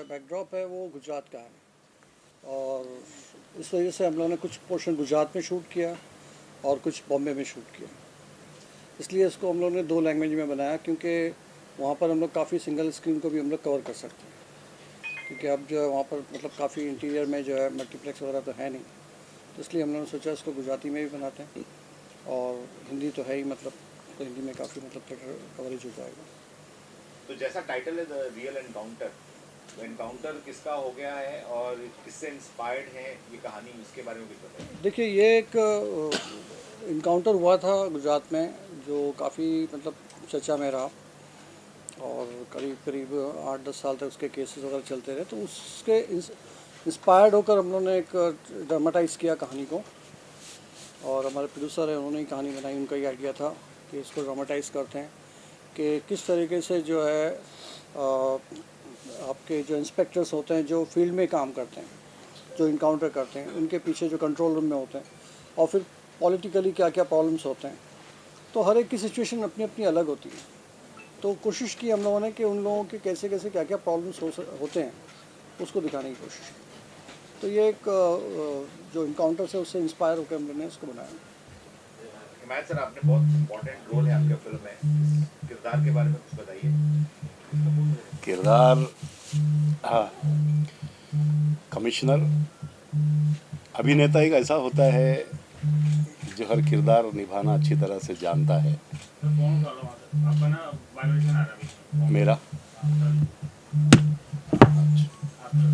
Backdrop है वो गुजरात का है और इस वजह से हम लोगों ने कुछ पोर्शन गुजरात में शूट किया और कुछ बॉम्बे में शूट किया। इसलिए इसको हम लोगों ने 2 लैंग्वेज में बनाया क्योंकि वहाँ पर हम लोग काफ़ी सिंगल स्क्रीन को भी हम लोग कवर कर सकते हैं, क्योंकि अब जो है वहाँ पर मतलब काफ़ी इंटीरियर में जो है मल्टीप्लेक्स वगैरह तो है नहीं, तो इसलिए हम लोगों ने सोचा इसको गुजराती में भी बनाते हैं और हिंदी तो है ही, मतलब तो हिंदी में काफ़ी मतलब कवरेज हो जाएगा। तो जैसा टाइटल है द रियल एनकाउंटर, तो एनकाउंटर किसका हो गया है और किससे इंस्पायर्ड है ये कहानी, उसके बारे में कुछ बताइए। देखिए, ये एक इनकाउंटर हुआ था गुजरात में जो काफ़ी मतलब चर्चा में रहा और करीब करीब 8-10 साल तक उसके केसेस वगैरह चलते रहे। तो उसके इंस्पायर्ड होकर हम लोगों ने एक ड्रामाटाइज़ किया कहानी को और हमारे प्रोड्यूसर हैं उन्होंने ही कहानी बनाई। उनका ही आइडिया था कि इसको ड्रामाटाइज़ करते हैं कि किस तरीके से जो है आपके जो इंस्पेक्टर्स होते हैं जो फील्ड में काम करते हैं, जो इनकाउंटर करते हैं, उनके पीछे जो कंट्रोल रूम में होते हैं और फिर पॉलिटिकली क्या क्या प्रॉब्लम्स होते हैं, तो हर एक की सिचुएशन अपनी अपनी अलग होती है। तो कोशिश की हम लोगों ने कि उन लोगों के कैसे कैसे क्या क्या प्रॉब्लम्स होते हैं उसको दिखाने की कोशिश की। तो ये एक जो इनकाउंटर से उससे इंस्पायर होकर हम लोगों ने इसको बनाया। हिमायत सर, आपने बहुत इम्पोर्टेंट रोल है आपके फिल्म में, किरदार के बारे में कुछ बताइए। किरदार, हाँ, कमिश्नर अभिनेता एक ऐसा होता है जो हर किरदार निभाना अच्छी तरह से जानता है। मेरा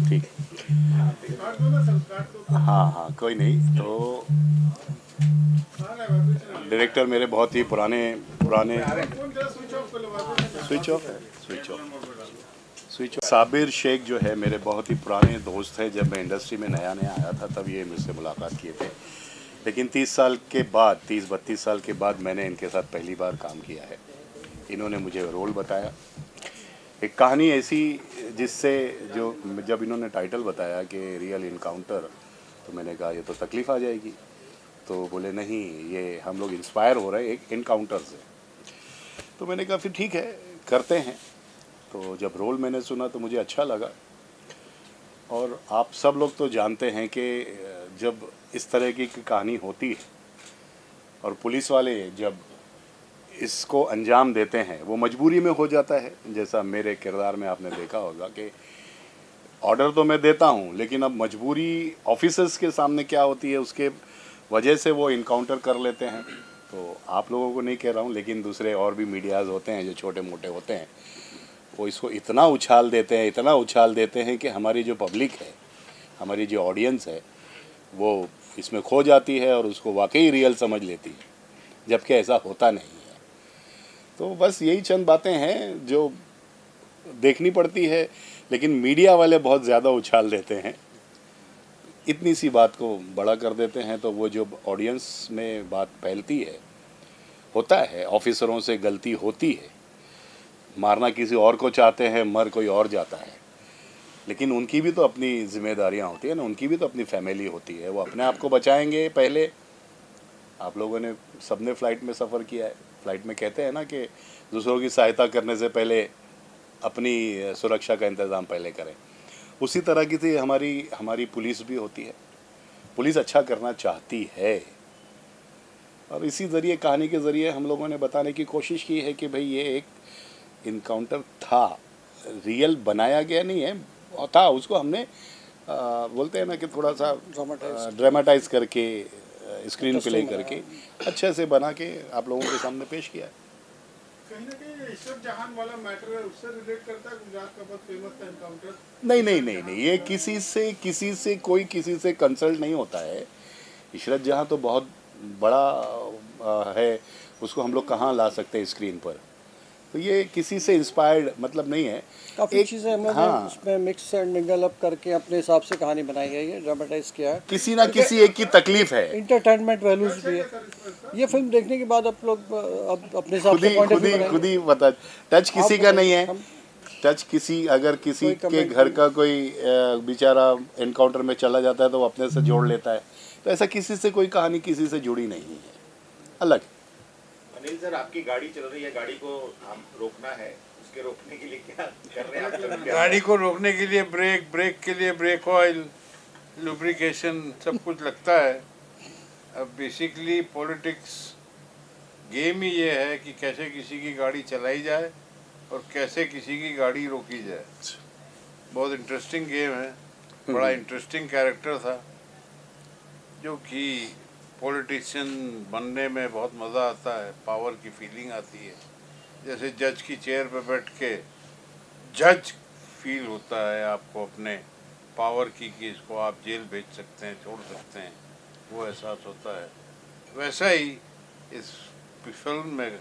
ठीक, हाँ, कोई नहीं। तो डायरेक्टर मेरे बहुत ही पुराने स्विच ऑफ साबिर शेख जो है मेरे बहुत ही पुराने दोस्त हैं। जब मैं इंडस्ट्री में नया आया था तब ये मुझसे मुलाकात किए थे, लेकिन 30 साल के बाद, 30-32 साल के बाद मैंने इनके साथ पहली बार काम किया है। इन्होंने मुझे रोल बताया, एक कहानी ऐसी जिससे जो जब इन्होंने टाइटल बताया कि रियल इनकाउंटर, तो मैंने कहा ये तो तकलीफ़ आ जाएगी। तो बोले नहीं, ये हम लोग इंस्पायर हो रहे हैं एक इनकाउंटर से। तो मैंने कहा फिर ठीक है, करते हैं। तो जब रोल मैंने सुना तो मुझे अच्छा लगा। और आप सब लोग तो जानते हैं कि जब इस तरह की कहानी होती है और पुलिस वाले जब इसको अंजाम देते हैं, वो मजबूरी में हो जाता है। जैसा मेरे किरदार में आपने देखा होगा कि ऑर्डर तो मैं देता हूँ, लेकिन अब मजबूरी ऑफिसर्स के सामने क्या होती है, उसके वजह से वो इनकाउंटर कर लेते हैं। तो आप लोगों को नहीं कह रहा हूँ, लेकिन दूसरे और भी मीडियाज़ होते हैं जो छोटे मोटे होते हैं, वो इसको इतना उछाल देते हैं कि हमारी जो पब्लिक है, हमारी जो ऑडियंस है, वो इसमें खो जाती है और उसको वाकई रियल समझ लेती है, जबकि ऐसा होता नहीं है। तो बस यही चंद बातें हैं जो देखनी पड़ती है, लेकिन मीडिया वाले बहुत ज़्यादा उछाल देते हैं, इतनी सी बात को बड़ा कर देते हैं। तो वो जो ऑडियंस में बात फैलती है, होता है ऑफिसरों से गलती होती है, मारना किसी और को चाहते हैं, मर कोई और जाता है, लेकिन उनकी भी तो अपनी जिम्मेदारियां होती है ना, उनकी भी तो अपनी फैमिली होती है। वो अपने आप को बचाएंगे पहले। आप लोगों ने सबने फ़्लाइट में सफ़र किया है, फ़्लाइट में कहते हैं ना कि दूसरों की सहायता करने से पहले अपनी सुरक्षा का इंतज़ाम पहले करें। उसी तरह की थी हमारी पुलिस भी होती है। पुलिस अच्छा करना चाहती है और इसी ज़रिए, कहानी के ज़रिए हम लोगों ने बताने की कोशिश की है कि भाई ये एक इनकाउंटर था, रियल बनाया गया नहीं है, था। उसको हमने बोलते हैं ना कि थोड़ा सा ड्रामाटाइज करके, स्क्रीन प्ले करके अच्छे से बना के आप लोगों के सामने पेश किया है। कहीं ना कहीं इशरत जहान वाला मैटर है, उससे रिलेट करता है गुजरात का बहुत फेमस था एनकाउंटर। नहीं, ये किसी से कोई किसी से कंसल्ट नहीं होता है। इशरत जहां तो बहुत बड़ा है, उसको हम लोग कहाँ ला सकते हैं स्क्रीन पर। तो ये किसी से इंस्पायर्ड मतलब नहीं है। काफ़ी चीज़ें हमने हाँ, उसमें मिक्स एंड मिंगल अप करके अपने हिसाब से कहानी बनाई गई है, ड्रामेटाइज किया है। किसी ना किसी एक की तकलीफ है। इंटरटेनमेंट वैल्यूज भी है। ये फिल्म देखने के बाद आप लोग अब अपने हिसाब से पॉइंट ऑफ व्यू बनाएंगे। खुद ही बता, टच किसी का नहीं है। टच किसी, अगर किसी के घर का कोई बेचारा एनकाउंटर में चला जाता है तो वो अपने से जोड़ लेता है। तो ऐसा किसी से कोई कहानी किसी से जुड़ी नहीं है, अलग। अनिल सर, आपकी गाड़ी चल रही है, गाड़ी को रोकना है, उसके रोकने के लिए क्या कर रहे हैं आप लोग? गाड़ी को रोकने के लिए ब्रेक, ब्रेक के लिए ब्रेक ऑयल, लुब्रिकेशन सब कुछ लगता है। अब बेसिकली पॉलिटिक्स गेम ही ये है कि कैसे किसी की गाड़ी चलाई जाए और कैसे किसी की गाड़ी रोकी जाए। बहुत इंटरेस्टिंग गेम है। बड़ा इंटरेस्टिंग कैरेक्टर था जो कि पॉलिटिशियन बनने में बहुत मज़ा आता है, पावर की फीलिंग आती है। जैसे जज की चेयर पे बैठ के जज फील होता है आपको अपने पावर की कि इसको आप जेल भेज सकते हैं, छोड़ सकते हैं, वो एहसास होता है। वैसा ही इस फिल्म में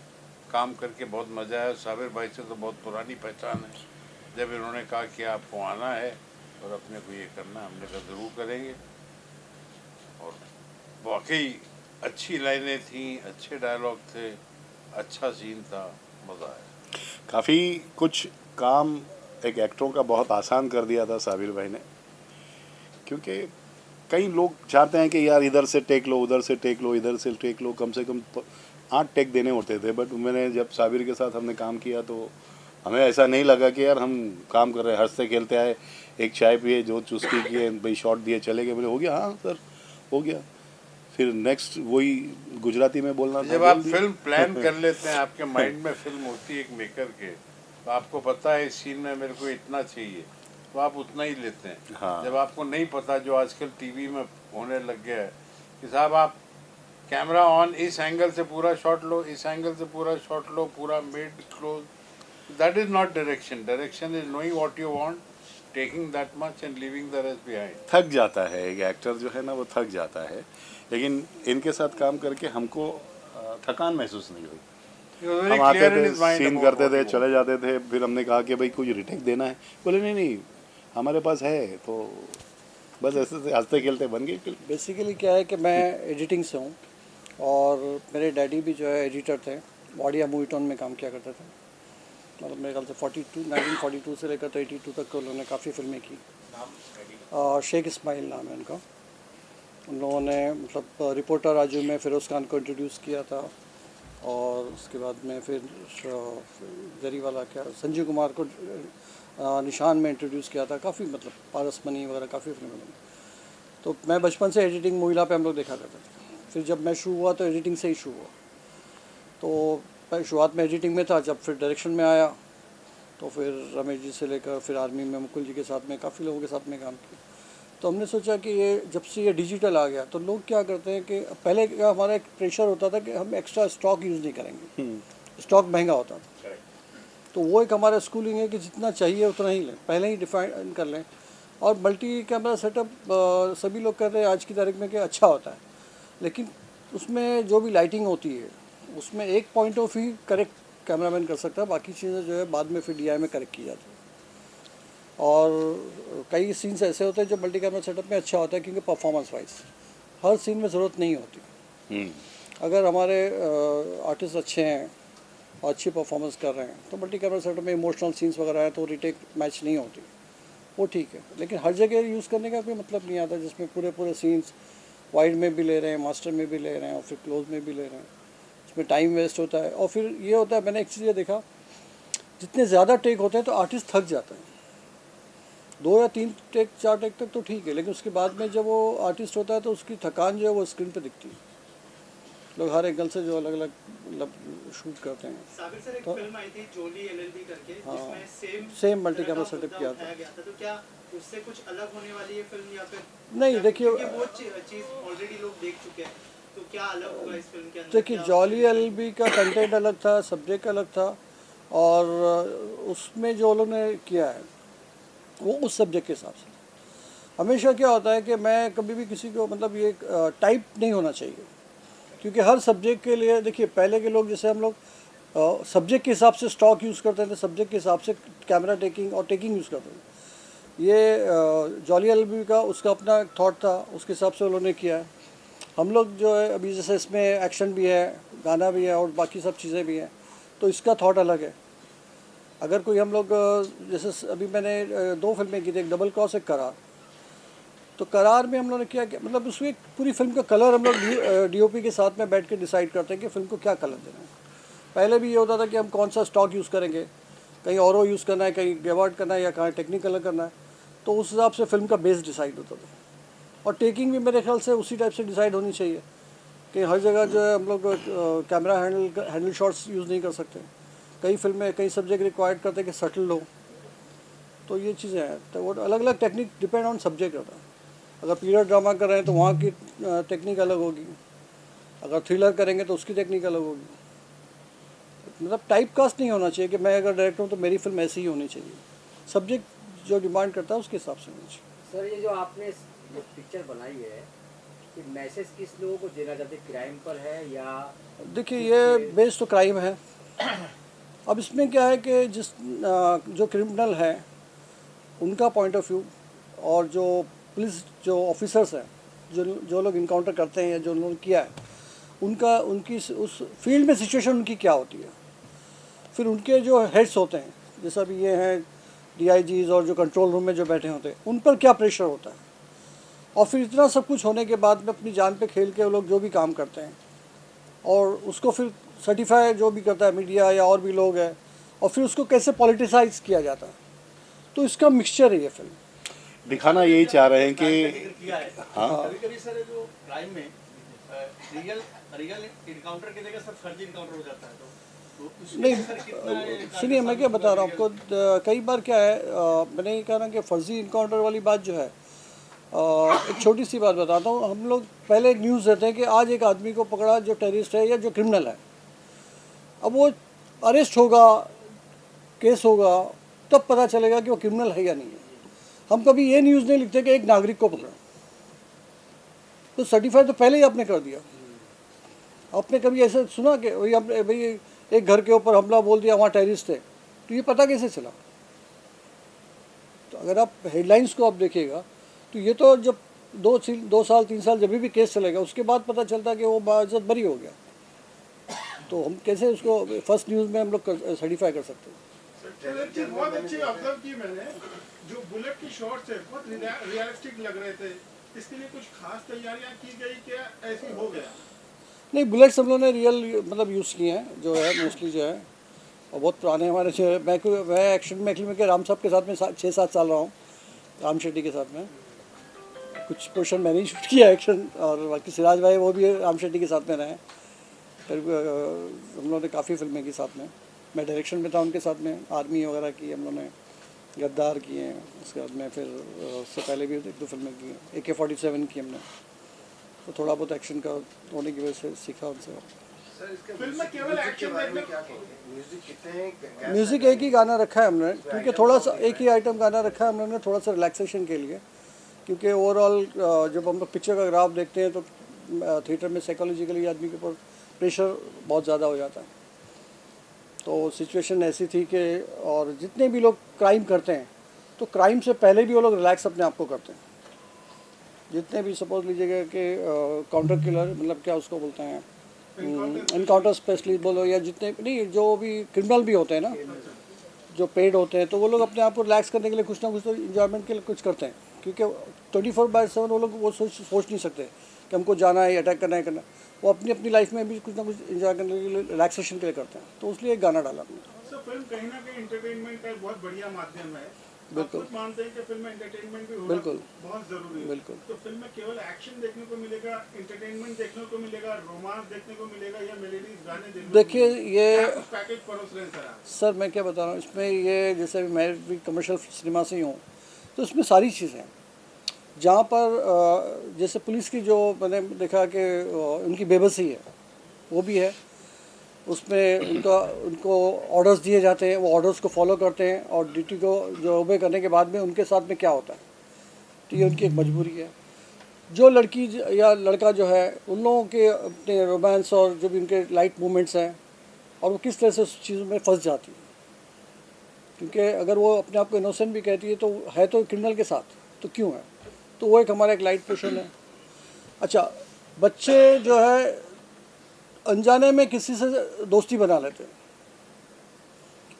काम करके बहुत मज़ा आया। साबिर भाई से तो बहुत पुरानी पहचान है। जब इन्होंने कहा कि आपको आना है और अपने को ये करना है, हमने कहा ज़रूर करेंगे। और वाकई अच्छी लाइनें थी, अच्छे डायलॉग थे, अच्छा सीन था, मज़ा आया। काफ़ी कुछ काम एक एक्टरों का बहुत आसान कर दिया था साबिर भाई ने, क्योंकि कई लोग चाहते हैं कि यार इधर से टेक लो, उधर से टेक लो, इधर से टेक लो, कम से कम 8 टेक देने होते थे। बट मैंने जब साबिर के साथ हमने काम किया तो हमें ऐसा नहीं लगा कि यार हम काम कर रहे हैं, हंसते खेलते आए, एक चाय पिए, जो चुस्की किए, भाई शॉट दिए, चले गए, बोले हो गया, हाँ सर हो गया। फिर नेक्स्ट वही गुजराती में बोलना था। जब आप फिल्म प्लान कर लेते हैं, आपके माइंड में फिल्म होती है एक मेकर के, तो आपको पता है इस सीन में मेरे को इतना चाहिए, तो आप उतना ही लेते हैं। हाँ। जब आपको नहीं पता, जो आजकल टीवी में होने लग गया है कि साहब आप कैमरा ऑन, इस एंगल से पूरा शॉट लो, इस एंगल से पूरा शॉट लो, पूरा mid close, that is not direction. Direction is knowing what you want, taking that much and leaving the rest behind. थक जाता है एक एक्टर जो है ना, वो थक जाता है, लेकिन इनके साथ काम करके हमको थकान महसूस नहीं हुई। हम आते थे, सीन करते थे, चले जाते थे, फिर हमने कहा कि भाई कुछ रिटेक देना है, बोले नहीं नहीं हमारे पास है, तो बस ऐसे से हंसते खेलते बन गई फिल्म। बेसिकली क्या है कि मैं एडिटिंग से हूँ और मेरे डैडी भी जो है एडिटर थे, वाडिया मूवी टोन में काम किया करते थे। मतलब मेरे ख्याल से 1942 से लेकर तो 82 तक उन्होंने काफ़ी फिल्में की। शेख इस्माइल नाम है उनका। उन लोगों ने मतलब रिपोर्टर राजू में फिरोज़ खान को इंट्रोड्यूस किया था, और उसके बाद में फिर जरी वाला क्या संजीव कुमार को निशान में इंट्रोड्यूस किया था। काफ़ी मतलब पारसमनी वगैरह काफ़ी फिल्में बनी। तो मैं बचपन से एडिटिंग मूविला पे हम लोग देखा करते थे। फिर जब मैं शुरू हुआ तो एडिटिंग से ही शुरू हुआ। तो शुरुआत में एडिटिंग में था, जब फिर डायरेक्शन में आया तो फिर रमेश जी से लेकर फिर आर्मी में मुकुल जी के साथ में काफ़ी लोगों के साथ में काम किया। तो हमने सोचा कि ये जब से ये डिजिटल आ गया तो लोग क्या करते हैं कि पहले क्या हमारा एक प्रेशर होता था कि हम एक्स्ट्रा स्टॉक यूज़ नहीं करेंगे, स्टॉक महंगा होता था। तो वो एक हमारा स्कूलिंग है कि जितना चाहिए उतना ही लें, पहले ही डिफाइन कर लें। और मल्टी कैमरा सेटअप सभी लोग कहते हैं आज की तारीख में कि अच्छा होता है, लेकिन उसमें जो भी लाइटिंग होती है उसमें एक point of view correct cameraman कर सकता है, बाकी चीज़ें जो है बाद में फिर DI में करेक्ट की जाती है। और कई सीन्स ऐसे होते हैं जो मल्टी कैमरा सेटअप में अच्छा होता है, क्योंकि परफॉर्मेंस वाइज हर सीन में ज़रूरत नहीं होती। अगर हमारे आर्टिस्ट अच्छे हैं और अच्छी परफॉर्मेंस कर रहे हैं तो मल्टी कैमरा सेटअप में इमोशनल सीन्स वगैरह है तो रिटेक मैच नहीं होती, वो ठीक है। लेकिन हर जगह यूज़ करने का कोई मतलब नहीं आता, जिसमें पूरे सीन्स वाइड में भी ले रहे हैं, मास्टर में भी ले रहे हैं और फिर क्लोज में भी ले रहे हैं, उसमें टाइम वेस्ट होता है। और फिर ये होता है, मैंने एक चीज़ ये देखा, जितने ज़्यादा टेक होते हैं तो आर्टिस्ट थक जाता है। 2 या 3 टेक 4 टेक तक तो ठीक है, लेकिन उसके बाद में जब वो आर्टिस्ट होता है तो उसकी थकान जो है वो स्क्रीन पे दिखती है। लोग हर एंगल से जो अलग अलग मतलब शूट करते हैं। साबिर सर, एक फिल्म आई थी जोली LLB करके, जिसमें सेम मल्टी कैमरा सेटअप किया था। तो क्या उससे कुछ अलग होने वाली है फिल्म, या फिर नहीं? देखिए, वो चीज़ ऑलरेडी लोग देख चुके हैं, तो क्या अलग होगा इस फिल्म के अंदर? देखिए, जोली LLB का कंटेंट अलग था, सब्जेक्ट अलग था, और उसमें जो लोगों ने किया है वो उस सब्जेक्ट के हिसाब से। हमेशा क्या होता है कि मैं कभी भी किसी को मतलब ये टाइप नहीं होना चाहिए, क्योंकि हर सब्जेक्ट के लिए देखिए, पहले के लोग जैसे हम लोग सब्जेक्ट के हिसाब से स्टॉक यूज़ करते थे, सब्जेक्ट के हिसाब से कैमरा टेकिंग और टेकिंग यूज़ करते थे। ये जोली LLB का उसका अपना थॉट था, उसके हिसाब से उन्होंने किया है। हम लोग जो है अभी जैसे इसमें एक्शन भी है, गाना भी है और बाकी सब चीज़ें भी हैं, तो इसका थॉट अलग है। अगर कोई हम लोग जैसे अभी मैंने 2 फिल्में की थी, एक डबल क्रॉस, एक करार। तो करार में हम लोगों ने क्या किया, मतलब उसमें पूरी फिल्म का कलर हम लोग DOP के साथ में बैठ के डिसाइड करते हैं कि फिल्म को क्या कलर देना है। पहले भी ये होता था कि हम कौन सा स्टॉक यूज़ करेंगे, कहीं औरो यूज़ करना है, कहीं गेवार्ड करना है या कहीं टेक्निकल करना है, तो उस हिसाब से फिल्म का बेस डिसाइड होता था। और टेकिंग भी मेरे ख्याल से उसी टाइप से डिसाइड होनी चाहिए कि हर जगह जो है हम लोग कैमरा हैंडल शॉट्स यूज़ नहीं कर सकते। कई फिल्में कई सब्जेक्ट रिक्वायर्ड करते हैं कि सटल हो, तो ये चीज़ें हैं। तो वो अलग अलग टेक्निक डिपेंड ऑन सब्जेक्ट होता है। अगर पीरियड ड्रामा कर रहे हैं तो वहाँ की टेक्निक अलग होगी, अगर थ्रिलर करेंगे तो उसकी टेक्निक अलग होगी। मतलब टाइप कास्ट नहीं होना चाहिए कि मैं अगर डायरेक्टर हूँ तो मेरी फिल्म ऐसी ही होनी चाहिए। सब्जेक्ट जो डिमांड करता है उसके हिसाब से होनी चाहिए। सर, ये जो आपने ये पिक्चर बनाई है, ये मैसेज किस लोगों को देना चाहते हैं? क्राइम पर है या? देखिए, ये बेस तो क्राइम है। अब इसमें क्या है कि जो क्रिमिनल है उनका पॉइंट ऑफ व्यू, और जो पुलिस जो ऑफिसर्स हैं, जो लोग इनकाउंटर करते हैं या जो उन्होंने किया है, उनकी उस फील्ड में सिचुएशन उनकी क्या होती है। फिर उनके जो हेड्स होते हैं, जैसा भी ये हैं DIGs और जो कंट्रोल रूम में जो बैठे होते हैं, उन पर क्या प्रेशर होता है। और फिर इतना सब कुछ होने के बाद में अपनी जान पे खेल के वो लोग जो भी काम करते हैं, और उसको फिर सर्टिफाई जो भी करता है मीडिया या और भी लोग हैं, और फिर उसको कैसे पॉलिटिसाइज किया जाता है। तो इसका मिक्सचर है ये फिल्म। दिखाना यही चाह रहे हैं कि किया है। हाँ। कभी-कभी सर जो क्राइम में रियल इनकाउंटर की जगह सर फर्जी इनकाउंटर हो जाता है, तो उसमें नहीं, सर कितना सुनिए, मैं क्या बता रहा हूँ आपको, कई बार क्या है, मैंने ये कहा ना कि फर्जी इनकाउंटर वाली बात जो है, एक छोटी सी बात बताता हूँ। हम लोग पहले एक न्यूज़ देते हैं कि आज एक आदमी को पकड़ा जो टेररिस्ट है या जो क्रिमिनल है। अब वो अरेस्ट होगा, केस होगा, तब पता चलेगा कि वो क्रिमिनल है या नहीं है। हम कभी ये न्यूज़ नहीं लिखते कि एक नागरिक को पकड़ा, तो सर्टिफाई तो पहले ही आपने कर दिया। आपने कभी ऐसे सुना कि भाई एक घर के ऊपर हमला बोल दिया, वहाँ टेररिस्ट थे, तो ये पता कैसे चला? तो अगर आप हेडलाइंस को आप देखिएगा तो ये तो जब 2 साल 3 साल जब भी केस चलेगा उसके बाद पता चलता है कि वो बाइज्जत बरी हो गया। तो हम कैसे उसको फर्स्ट न्यूज़ में हम लोग सर्टिफाई कर सकते हैं? एक चीज बहुत अच्छी ऑब्जर्व की मैंने, जो बुलेट की शॉट्स है बहुत रियलिस्टिक लग रहे थे। इसके लिए कुछ खास तैयारियां की गई क्या, ऐसी हो गया? नहीं, बुलेट्स हम लोगों ने रियल मतलब यूज़ किए हैं, जो है मोस्टली जो है, और बहुत पुराने हमारे जो है। मैं एक्शन में एक्चुअली में राम साहब के साथ में 6-7 साल रहा हूँ, राम शेट्टी के साथ में। कुछ पोर्शन मैंने ही शूट किया एक्शन, और बाकी सिराज भाई वो भी राम शेट्टी के साथ में रहे। फिर हम लोगों ने काफ़ी फिल्में की साथ में। मैं डायरेक्शन में था उनके साथ में, आर्मी वगैरह की हम लोगों ने, गद्दार किए हैं, उसके बाद में फिर उससे पहले भी 1-2 फिल्में की हैं, AK-47 की हमने। तो थोड़ा बहुत एक्शन का होने की वजह से सीखा उनसे। फिल्म में केवल एक्शन देखने म्यूज़िक एक ही गाना रखा है हमने, क्योंकि थोड़ा सा एक ही आइटम गाना रखा है हमने थोड़ा सा रिलैक्सेशन के लिए। क्योंकि ओवरऑल जब हम लोग पिक्चर का ग्राफ देखते हैं तो थिएटर में साइकोलॉजिकली आदमी के ऊपर प्रेशर बहुत ज़्यादा हो जाता है। तो सिचुएशन ऐसी थी कि, और जितने भी लोग क्राइम करते हैं तो क्राइम से पहले भी वो लोग रिलैक्स अपने आप को करते हैं। जितने भी सपोज लीजिएगा कि काउंटर किलर, मतलब क्या उसको बोलते हैं, इनकाउंटर स्पेशलिस्ट बोलो, या जितने नहीं जो भी क्रिमिनल भी होते हैं ना, जो पेड होते हैं, तो वो लोग अपने आप को रिलैक्स करने के लिए कुछ ना कुछ तो इंजॉयमेंट के लिए कुछ करते हैं। क्योंकि 24/7 वो लोग वो सोच नहीं सकते कि हमको जाना है, अटैक करना है। वो अपनी अपनी लाइफ में भी कुछ ना कुछ इंजॉय करने के लिए, रिलैक्सेशन के लिए करते हैं। तो इसलिए एक गाना डाला हमने। सर, फिल्म कहीं ना कहीं एंटरटेनमेंट का एक बहुत बढ़िया माध्यम है। बिल्कुल। आप खुद मानते हैं कि फिल्म में एंटरटेनमेंट भी होना बिल्कुल। बहुत जरूरी है। बिल्कुल। तो फिल्म में केवल एक्शन देखने को मिलेगा, एंटरटेनमेंट देखने को मिलेगा, रोमांस देखने को मिलेगा, या मेलोडीज गाने देखने को देखिए, मिलेगा? ये क्या कुछ पैकेज परोस रहे हैं सर आप? सर मैं क्या बता रहा हूँ इसमें, ये जैसे मैं भी कमर्शियल सिनेमा से ही हूँ, तो इसमें सारी चीज़ें हैं। जहाँ पर जैसे पुलिस की जो मैंने देखा कि उनकी बेबसी है, वो भी है उसमें। उनको ऑर्डर्स दिए जाते हैं, वो ऑर्डर्स को फॉलो करते हैं, और ड्यूटी को जो ओबे करने के बाद में उनके साथ में क्या होता है, तो ये उनकी एक मजबूरी है। जो लड़की या लड़का जो है, उन लोगों के अपने रोमांस और जो भी उनके लाइट मूवमेंट्स हैं, और वो किस तरह से उस चीज़ों में फंस जाती है। क्योंकि अगर वो अपने आप को इनोसेंट भी कहती है तो है तो क्रिमिनल के साथ, तो क्यों है। तो वो एक हमारा एक लाइट पोर्शन है। अच्छा, बच्चे जो है अनजाने में किसी से दोस्ती बना लेते हैं,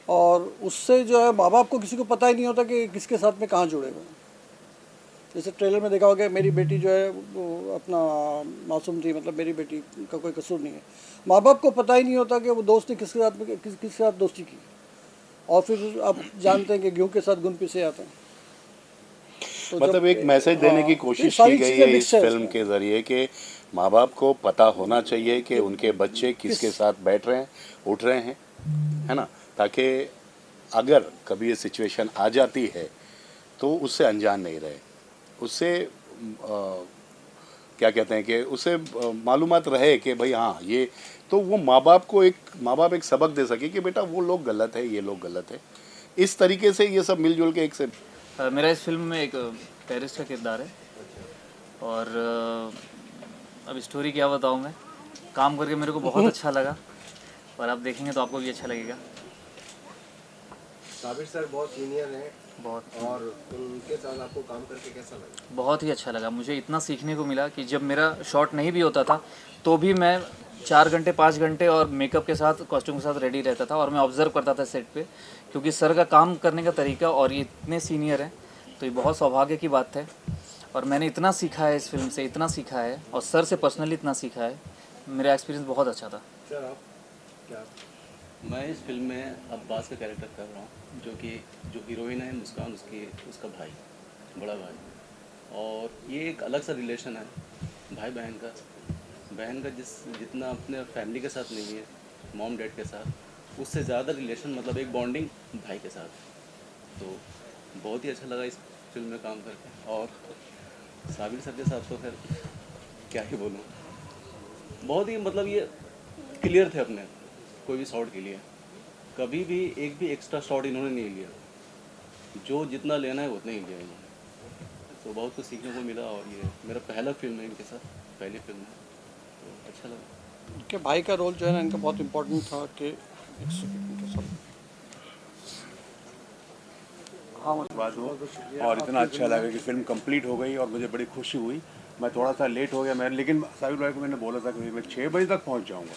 और उससे जो है माँ बाप को किसी को पता ही नहीं होता कि किसके साथ में कहाँ जुड़े हुए हैं। जैसे ट्रेलर में देखा होगा, मेरी बेटी जो है वो अपना मासूम थी, मतलब मेरी बेटी का कोई कसूर नहीं है। माँ बाप को पता ही नहीं होता कि वो दोस्त ने किसके साथ दोस्ती की। और फिर आप जानते हैं कि गेहूं के साथ गुण पिसे आते हैं। तो मतलब जब- एक मैसेज देने की हाँ, कोशिश ये सारी की गई चीज़ें है mix इस है फिल्म इसमें। के ज़रिए कि माँ बाप को पता होना चाहिए कि उनके बच्चे किसके साथ बैठ रहे हैं, उठ रहे हैं, है ना, ताकि अगर कभी ये सिचुएशन आ जाती है तो उससे अनजान नहीं रहे, उससे क्या कहते हैं कि उसे मालूमात रहे कि भाई हाँ ये, तो वो माँ बाप एक सबक दे सके कि बेटा वो लोग गलत है, ये लोग गलत है। इस तरीके से ये सब मिलजुल के एक से मेरा इस फिल्म में एक टेररिस्ट का किरदार है और अब स्टोरी क्या बताऊँ मैं, काम करके मेरे को बहुत अच्छा लगा और आप देखेंगे तो आपको भी अच्छा लगेगा। साबिर सर बहुत सीनियर हैं बहुत और उनके साथ आपको काम करके कैसा लगा? बहुत ही अच्छा लगा, मुझे इतना सीखने को मिला कि जब मेरा शॉट नहीं भी होता था तो भी मैं 4 घंटे 5 घंटे और मेकअप के साथ, कॉस्ट्यूम के साथ रेडी रहता था और मैं ऑब्ज़र्व करता था सेट पे, क्योंकि सर का काम करने का तरीका और ये इतने सीनियर हैं तो ये बहुत सौभाग्य की बात है। और मैंने इतना सीखा है इस फिल्म से, इतना सीखा है और सर से पर्सनली इतना सीखा है, मेरा एक्सपीरियंस बहुत अच्छा था। सर आप क्या? मैं इस फिल्म में अब्बास का कैरेक्टर कर रहा हूँ, जो हीरोइन है मुस्कान, उसका भाई, बड़ा भाई। और ये एक अलग सा रिलेशन है भाई बहन का जितना अपने फैमिली के साथ नहीं है, मॉम डैड के साथ, उससे ज़्यादा रिलेशन, मतलब एक बॉन्डिंग भाई के साथ। तो बहुत ही अच्छा लगा इस फिल्म में काम करके। और साबिर सर के साथ तो फिर क्या ही बोलूँ, बहुत ही मतलब ये क्लियर थे अपने कोई भी शॉट के लिए, कभी भी एक भी एक्स्ट्रा शॉट इन्होंने नहीं लिया, जो जितना लेना है उतना ही लिया इन्होंने। तो बहुत कुछ सीखने को मिला और ये मेरा पहला फिल्म है इनके साथ, पहली फिल्म है, तो अच्छा लगा। इनके भाई का रोल जो है ना इनका बहुत इम्पोर्टेंट था कि एक सेकंड इनके साथ हाँ बात हो और इतना अच्छा लगा कि फिल्म कंप्लीट हो गई और मुझे बड़ी खुशी हुई। मैं थोड़ा सा लेट हो गया मैं, लेकिन साबिर भाई को मैंने बोला था कि मैं 6 बजे तक पहुंच जाऊंगा,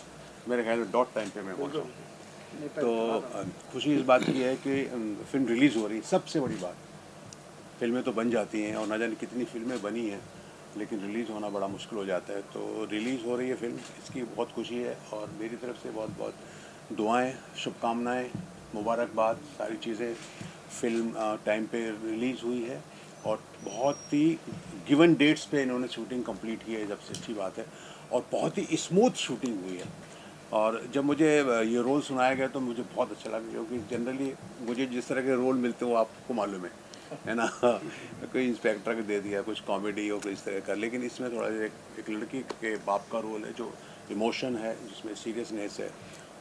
मेरे ख्याल में डॉट टाइम पे मैं पहुंचा। तो खुशी इस बात की है कि फिल्म रिलीज़ हो रही, सबसे बड़ी बात। फिल्में तो बन जाती हैं और न जाने कितनी फिल्में बनी हैं, लेकिन रिलीज़ होना बड़ा मुश्किल हो जाता है। तो रिलीज़ हो रही है फिल्म, इसकी बहुत खुशी है और मेरी तरफ से बहुत बहुत दुआएं, शुभकामनाएं, मुबारकबाद, सारी चीज़ें। फिल्म टाइम पे रिलीज़ हुई है और बहुत ही गिवन डेट्स पे इन्होंने शूटिंग कंप्लीट की है, सबसे अच्छी बात है, और बहुत ही स्मूथ शूटिंग हुई है। और जब मुझे ये रोल सुनाया गया तो मुझे बहुत अच्छा लगा, क्योंकि जनरली मुझे जिस तरह के रोल मिलते हैं वो आपको मालूम है ना कोई इंस्पेक्टर का दे दिया, कुछ कॉमेडी और इस तरह का, लेकिन इसमें थोड़ा एक लड़की के बाप का रोल है, जो इमोशन है, जिसमें सीरियसनेस है।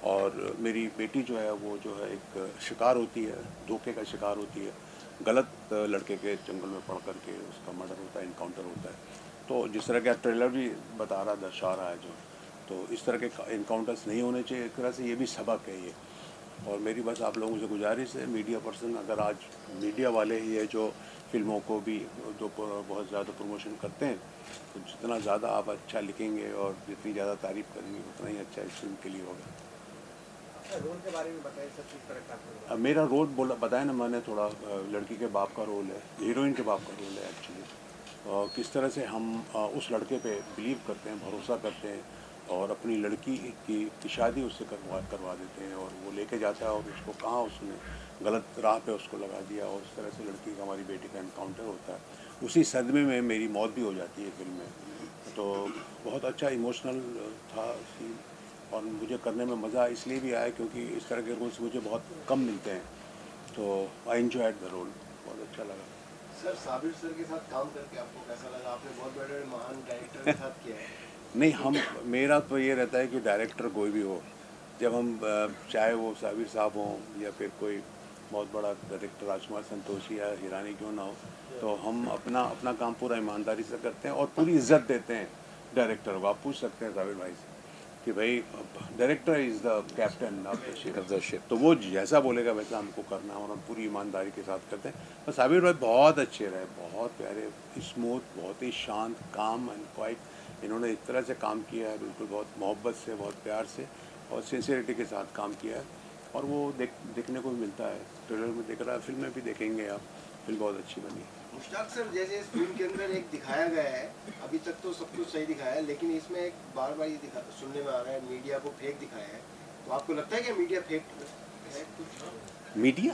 और मेरी बेटी जो है वो जो है एक शिकार होती है, धोखे का शिकार होती है, गलत लड़के के जंगल में पड़ करके उसका मर्डर होता है, इनकाउंटर होता है। तो जिस तरह का ट्रेलर भी बता रहा, दर्शा रहा है जो, तो इस तरह के इनकाउंटर्स नहीं होने चाहिए। एक तरह से ये भी सबक है ये। और मेरी बस आप लोगों से गुजारिश है, मीडिया पर्सन, अगर आज मीडिया वाले ही है जो फिल्मों को भी जो बहुत ज़्यादा प्रमोशन करते हैं, तो जितना ज़्यादा आप अच्छा लिखेंगे और जितनी ज़्यादा तारीफ़ करेंगे उतना ही अच्छा इस फिल्म के लिए होगा। रोल के बारे में बताइए सर, किस तरह का? अब मेरा रोल बोला बताया ना मैंने, थोड़ा लड़की के बाप का रोल है, हीरोइन के बाप का रोल है एक्चुअली। किस तरह से हम उस लड़के पे बिलीव करते हैं, भरोसा करते हैं और अपनी लड़की की शादी उससे करवा देते हैं, और वो लेके जाता है और उसको कहाँ उसने गलत राह पे उसको लगा दिया, और उस तरह से लड़की का, हमारी बेटी का इनकाउंटर होता है। उसी सदमे में मेरी मौत भी हो जाती है फिल्म में। तो बहुत अच्छा इमोशनल था सीन, और मुझे करने में मज़ा इसलिए भी आया क्योंकि इस तरह के रोल्स मुझे बहुत कम मिलते हैं, तो आई एंजॉयड द रोल, बहुत अच्छा लगा। सर साबिर सर के साथ काम करके आपको कैसा लगा? आपने बहुत बड़े बड़े महान डायरेक्टर के साथ किया है। नहीं, मेरा तो ये रहता है कि डायरेक्टर कोई भी हो, जब हम चाहे वो साबिर साहब हों या फिर कोई बहुत बड़ा डायरेक्टर राजकुमार संतोषी या हिरानी क्यों ना हो, तो हम अपना काम पूरा ईमानदारी से करते हैं और पूरी इज्जत देते हैं डायरेक्टर को। आप पूछ सकते हैं साबिर भाई से कि भाई director is the captain of the ship, तो वो जैसा बोलेगा वैसा हमको करना है और हम पूरी ईमानदारी के साथ करते हैं। और साबिर भाई बहुत अच्छे रहे, बहुत प्यारे, स्मूथ, बहुत ही शांत, काम एंड क्वाइट। इन्होंने इस तरह से काम किया है, बिल्कुल बहुत मोहब्बत से, बहुत प्यार से और सिंसियरिटी के साथ काम किया है, और वो देखने को भी मिलता है। ट्रेलर में दिख रहा है, फिल्म में भी देखेंगे आप, फिल्म बहुत अच्छी बनी है। मुश्ताक सर, जैसे इस फिल्म के अंदर एक दिखाया गया है, अभी तक तो सब कुछ सही दिखाया है, लेकिन इसमें एक बार बार ये सुनने में आ रहा है मीडिया को फेक दिखाया है, तो आपको लगता है कि मीडिया फेक है कुछ? मीडिया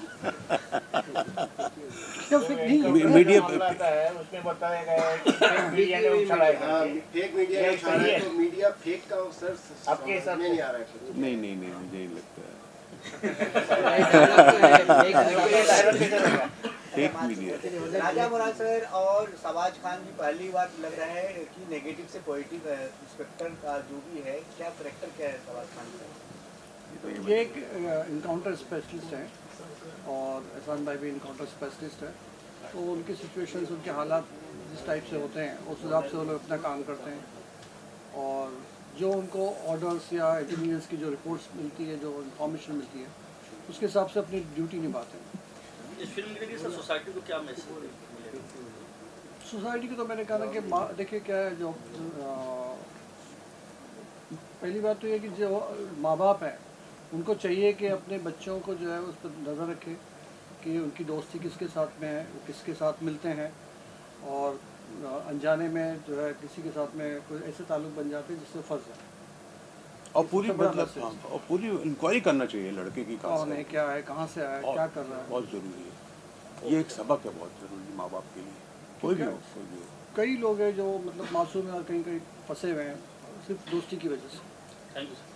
क्या फिर नहीं मीडिया है उसमें बताया गया है कि fake मीडिया ने उछाला है करके। फेक मीडिया ने ये उछाला सही है, है? तो मीडिया फेक का सर आपके हिसाब समझ में से? नहीं आ रहा है। नहीं मुझे नहीं लगता है डायरेक्ट कैसे होगा? फेक मीडिया राजा मुराद सर और शहबाज खान जी पहली बार लग रहा है कि नेगेटिव से पॉजिटिव इंस्पेक्टर का जो भी है, क्या करेक्टर क्या है शहबाज खान का? ये एक इनकाउंटर स्पेशलिस्ट हैं और एहसान भाई भी इनकाउंटर स्पेशलिस्ट है, तो उनकी सिचुएशंस, उनके हालात जिस टाइप से होते हैं उस हिसाब से वो लोग अपना काम करते हैं और जो उनको ऑर्डर्स या इंटेलिजेंस की जो रिपोर्ट्स मिलती है, जो इंफॉर्मेशन मिलती है, उसके हिसाब से अपनी ड्यूटी निभाते हैं। इस फिल्म के जरिए सर सोसाइटी को क्या मैसेज मिलेगा? सोसाइटी की तो मैंने कहा ना कि देखिए क्या है, जो पहली बात तो ये कि जो माँ बाप हैं उनको चाहिए कि अपने बच्चों को जो है उस पर नज़र रखें कि उनकी दोस्ती किसके साथ में है, वो किसके साथ मिलते हैं और अनजाने में जो है किसी के साथ में कोई ऐसे ताल्लुक बन जाते हैं जिससे फंस जाए। और पूरी सबसे बड़ा मतलब मैसेज। हाँ, और पूरी इंक्वायरी करना चाहिए लड़के की कहाँ कौन से है, क्या है, कहाँ से आया है, क्या कर रहा है। बहुत ज़रूरी है, ये एक सबक है बहुत ज़रूरी माँ बाप के लिए, कोई भी हो। कई लोग हैं जो मतलब मासूम हैं और कहीं कहीं फंसे हुए हैं सिर्फ दोस्ती की वजह से। Thank you sir.